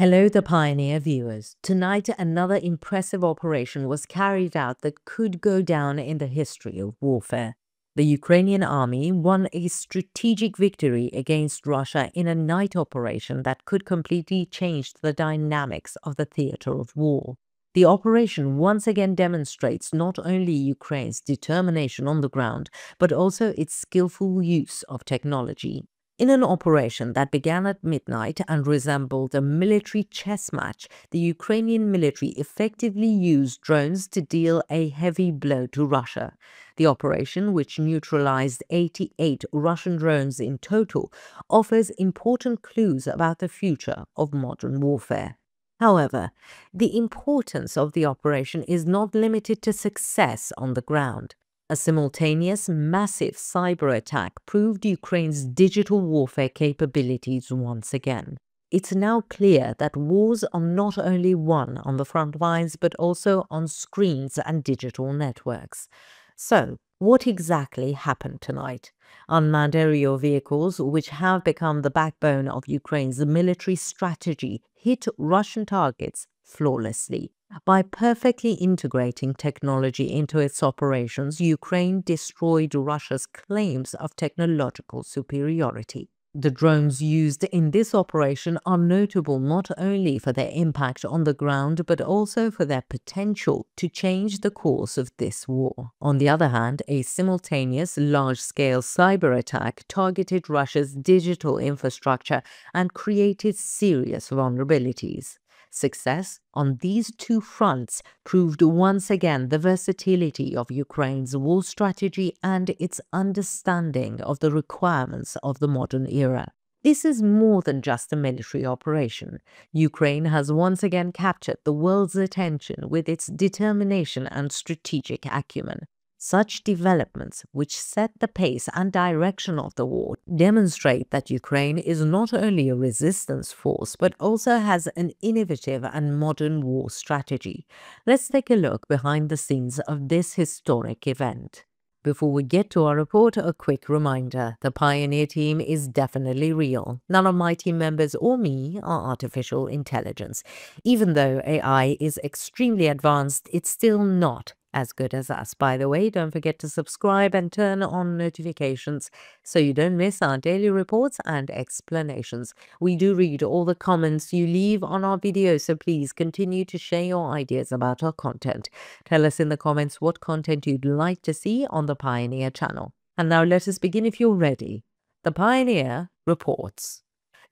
Hello, the Pioneer viewers. Tonight, another impressive operation was carried out that could go down in the history of warfare. The Ukrainian army won a strategic victory against Russia in a night operation that could completely change the dynamics of the theater of war. The operation once again demonstrates not only Ukraine's determination on the ground, but also its skillful use of technology. In an operation that began at midnight and resembled a military chess match, the Ukrainian military effectively used drones to deal a heavy blow to Russia. The operation, which neutralized 88 Russian drones in total, offers important clues about the future of modern warfare. However, the importance of the operation is not limited to success on the ground. A simultaneous, massive cyber attack proved Ukraine's digital warfare capabilities once again. It's now clear that wars are not only won on the front lines but also on screens and digital networks. So, what exactly happened tonight? Unmanned aerial vehicles, which have become the backbone of Ukraine's military strategy, hit Russian targets flawlessly. By perfectly integrating technology into its operations, Ukraine destroyed Russia's claims of technological superiority. The drones used in this operation are notable not only for their impact on the ground, but also for their potential to change the course of this war. On the other hand, a simultaneous, large-scale cyber attack targeted Russia's digital infrastructure and created serious vulnerabilities. Success on these two fronts proved once again the versatility of Ukraine's war strategy and its understanding of the requirements of the modern era. This is more than just a military operation. Ukraine has once again captured the world's attention with its determination and strategic acumen. Such developments, which set the pace and direction of the war, demonstrate that Ukraine is not only a resistance force but also has an innovative and modern war strategy. Let's take a look behind the scenes of this historic event. Before we get to our report, a quick reminder. The Pioneer team is definitely real. None of my team members or me are artificial intelligence. Even though AI is extremely advanced, it's still not as good as us. By the way, don't forget to subscribe and turn on notifications so you don't miss our daily reports and explanations. We do read all the comments you leave on our videos, so please continue to share your ideas about our content. Tell us in the comments what content you'd like to see on the Pioneer channel. And now let us begin if you're ready. The Pioneer reports.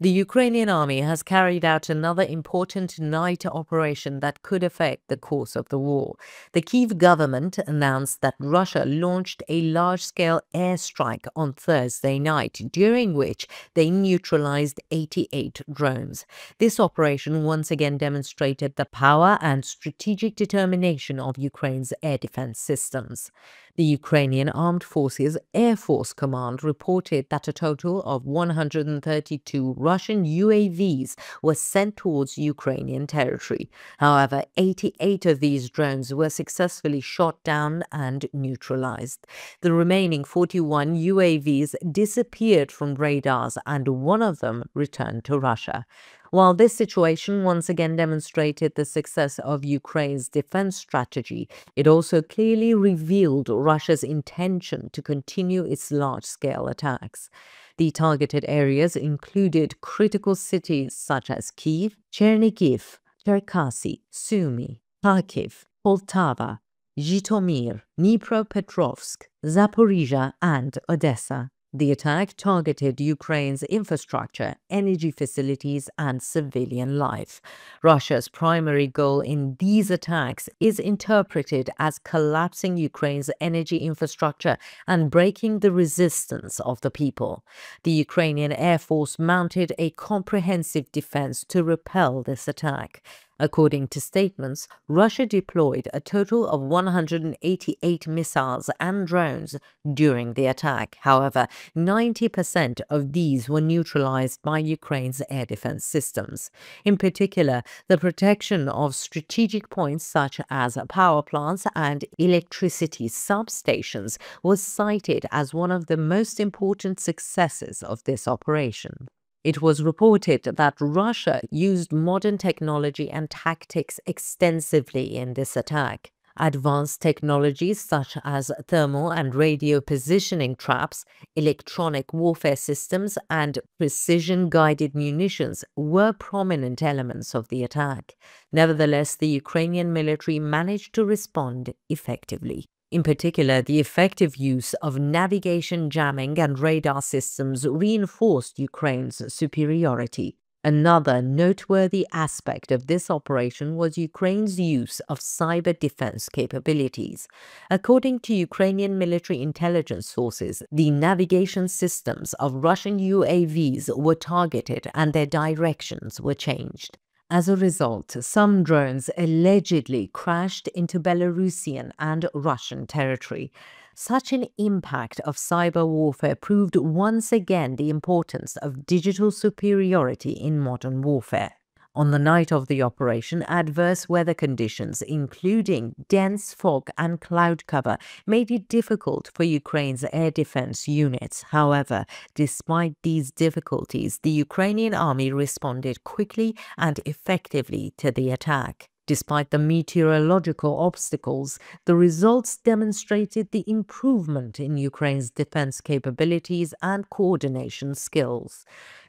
The Ukrainian army has carried out another important night operation that could affect the course of the war. The Kyiv government announced that Russia launched a large-scale airstrike on Thursday night, during which they neutralized 88 drones. This operation once again demonstrated the power and strategic determination of Ukraine's air defense systems. The Ukrainian Armed Forces Air Force Command reported that a total of 132 Russian UAVs were sent towards Ukrainian territory. However, 88 of these drones were successfully shot down and neutralized. The remaining 41 UAVs disappeared from radars, and one of them returned to Russia. While this situation once again demonstrated the success of Ukraine's defense strategy, it also clearly revealed Russia's intention to continue its large-scale attacks. The targeted areas included critical cities such as Kyiv, Chernihiv, Cherkasy, Sumy, Kharkiv, Poltava, Zhytomyr, Dnipropetrovsk, Zaporizhia, and Odessa. The attack targeted Ukraine's infrastructure, energy facilities, and civilian life. Russia's primary goal in these attacks is interpreted as collapsing Ukraine's energy infrastructure and breaking the resistance of the people. The Ukrainian Air Force mounted a comprehensive defense to repel this attack. According to statements, Russia deployed a total of 188 missiles and drones during the attack. However, 90% of these were neutralized by Ukraine's air defense systems. In particular, the protection of strategic points such as power plants and electricity substations was cited as one of the most important successes of this operation. It was reported that Russia used modern technology and tactics extensively in this attack. Advanced technologies such as thermal and radio positioning traps, electronic warfare systems, and precision guided munitions were prominent elements of the attack. Nevertheless, the Ukrainian military managed to respond effectively. In particular, the effective use of navigation jamming and radar systems reinforced Ukraine's superiority. Another noteworthy aspect of this operation was Ukraine's use of cyber defense capabilities. According to Ukrainian military intelligence sources, the navigation systems of Russian UAVs were targeted and their directions were changed. As a result, some drones allegedly crashed into Belarusian and Russian territory. Such an impact of cyber warfare proved once again the importance of digital superiority in modern warfare. On the night of the operation, adverse weather conditions, including dense fog and cloud cover, made it difficult for Ukraine's air defense units. However, despite these difficulties, the Ukrainian army responded quickly and effectively to the attack. Despite the meteorological obstacles, the results demonstrated the improvement in Ukraine's defense capabilities and coordination skills.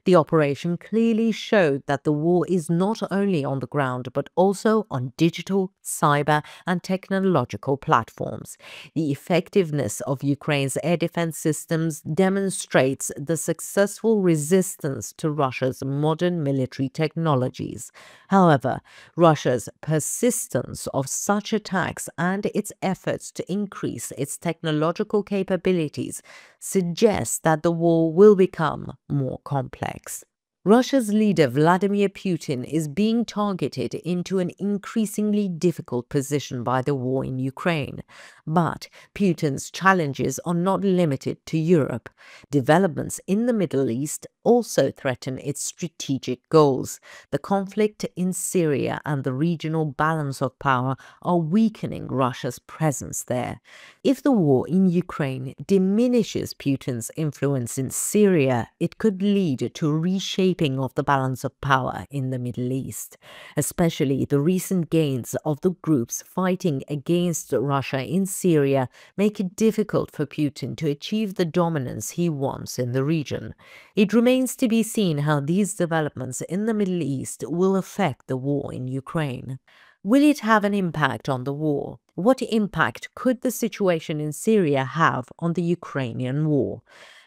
The operation clearly showed that the war is not only on the ground but also on digital, cyber, and technological platforms. The effectiveness of Ukraine's air defense systems demonstrates the successful resistance to Russia's modern military technologies. However, Russia's persistence of such attacks and its efforts to increase its technological capabilities suggests that the war will become more complex. Russia's leader Vladimir Putin is being targeted into an increasingly difficult position by the war in Ukraine. But Putin's challenges are not limited to Europe. Developments in the Middle East also threaten its strategic goals. The conflict in Syria and the regional balance of power are weakening Russia's presence there. If the war in Ukraine diminishes Putin's influence in Syria, it could lead to reshaping of the balance of power in the Middle East. Especially the recent gains of the groups fighting against Russia in Syria make it difficult for Putin to achieve the dominance he wants in the region. It remains to be seen how these developments in the Middle East will affect the war in Ukraine. Will it have an impact on the war? What impact could the situation in Syria have on the Ukrainian war?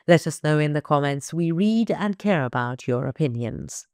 Let us know in the comments. We read and care about your opinions.